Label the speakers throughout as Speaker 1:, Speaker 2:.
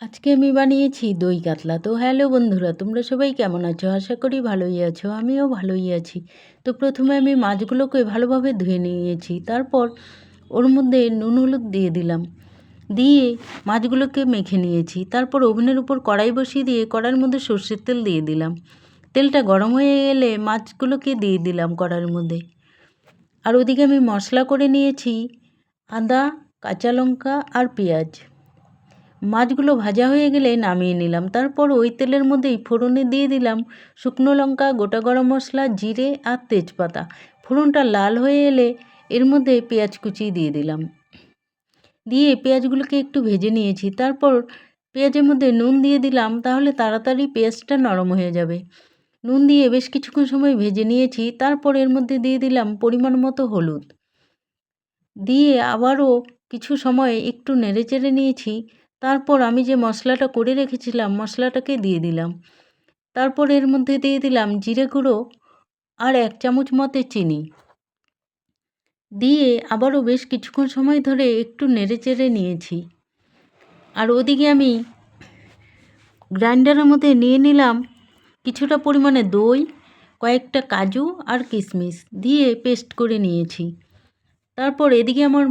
Speaker 1: আজকে আমি বানিয়েছি দই কাতলা। তো হ্যালো বন্ধুরা, তোমরা সবাই কেমন আছো? আশা করি ভালোই আছো, আমিও ভালোই আছি। তো প্রথমে আমি মাছগুলোকে ভালোভাবে ধুয়ে নিয়েছি, তারপর ওর মধ্যে নুন হলুদ দিয়ে দিলাম, দিয়ে মাছগুলোকে মেখে নিয়েছি। তারপর ওভেনের উপর কড়াই বসিয়ে দিয়ে কড়াইয়ের মধ্যে সর্ষের তেল দিয়ে দিলাম। তেলটা গরম হয়ে গেলে মাছগুলোকে দিয়ে দিলাম কড়াইয়ের মধ্যে। আর ওদিকে আমি মশলা করে নিয়েছি আদা, কাঁচা লঙ্কা আর পেঁয়াজ। মাছগুলো ভাজা হয়ে গেলে নামিয়ে নিলাম। তারপর ওই তেলের মধ্যেই ফোড়নে দিয়ে দিলাম শুকনো লঙ্কা, গোটা গরম মশলা, জিরে আর তেজপাতা। ফোড়নটা লাল হয়ে এলে এর মধ্যে পেঁয়াজ কুচি দিয়ে দিলাম, দিয়ে পেঁয়াজগুলোকে একটু ভেজে নিয়েছি। তারপর পেঁয়াজের মধ্যে নুন দিয়ে দিলাম, তাহলে তাড়াতাড়ি পেঁয়াজটা নরম হয়ে যাবে। নুন দিয়ে বেশ কিছুক্ষণ সময় ভেজে নিয়েছি। তারপর এর মধ্যে দিয়ে দিলাম পরিমাণ মতো হলুদ, দিয়ে আবারও কিছু সময় একটু নেড়েচেড়ে নিয়েছি। তারপর আমি যে মশলাটা করে রেখেছিলাম মশলাটাকে দিয়ে দিলাম। তারপর এর মধ্যে দিয়ে দিলাম জিরে গুঁড়ো আর 1 চামচ মতো চিনি, দিয়ে আবারও বেশ কিছুক্ষণ সময় ধরে একটু নেড়েচেড়ে নিয়েছি। আর ওদিকে আমি গ্রাইন্ডারের মধ্যে নিয়ে নিলাম কিছুটা পরিমাণে দই, কয়েকটা কাজু আর কিশমিশ দিয়ে পেস্ট করে নিয়েছি। তারপর এদিকে আমার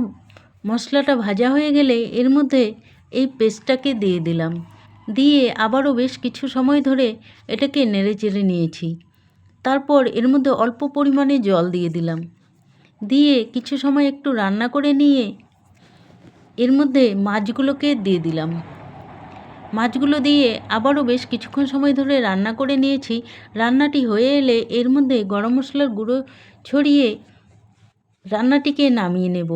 Speaker 1: মশলাটা ভাজা হয়ে গেলে এর মধ্যে এই পেস্টটাকে দিয়ে দিলাম, দিয়ে আবারও বেশ কিছু সময় ধরে এটাকে নেড়েচেড়ে নিয়েছি। তারপর এর মধ্যে অল্প পরিমাণে জল দিয়ে দিলাম, দিয়ে কিছু সময় একটু রান্না করে নিয়ে এর মধ্যে মাছগুলোকে দিয়ে দিলাম। মাছগুলো দিয়ে আবারও বেশ কিছুক্ষণ সময় ধরে রান্না করে নিয়েছি। রান্নাটি হয়ে এলে এর মধ্যে গরম মশলার গুঁড়ো ছড়িয়ে রান্নাটিকে নামিয়ে নেব।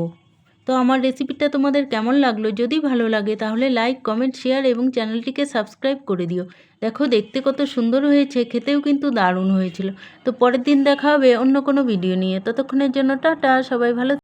Speaker 1: তো আমার রেসিপিটা তোমাদের কেমন লাগলো? যদি ভালো লাগে তাহলে লাইক, কমেন্ট, শেয়ার এবং চ্যানেলটিকে সাবস্ক্রাইব করে দিও। দেখো দেখতে কত সুন্দর হয়েছে, খেতেও কিন্তু দারুণ হয়েছিল। তো পরের দিন দেখা হবে অন্য কোনো ভিডিও নিয়ে। ততক্ষণের জন্য টাটা, সবাই ভালো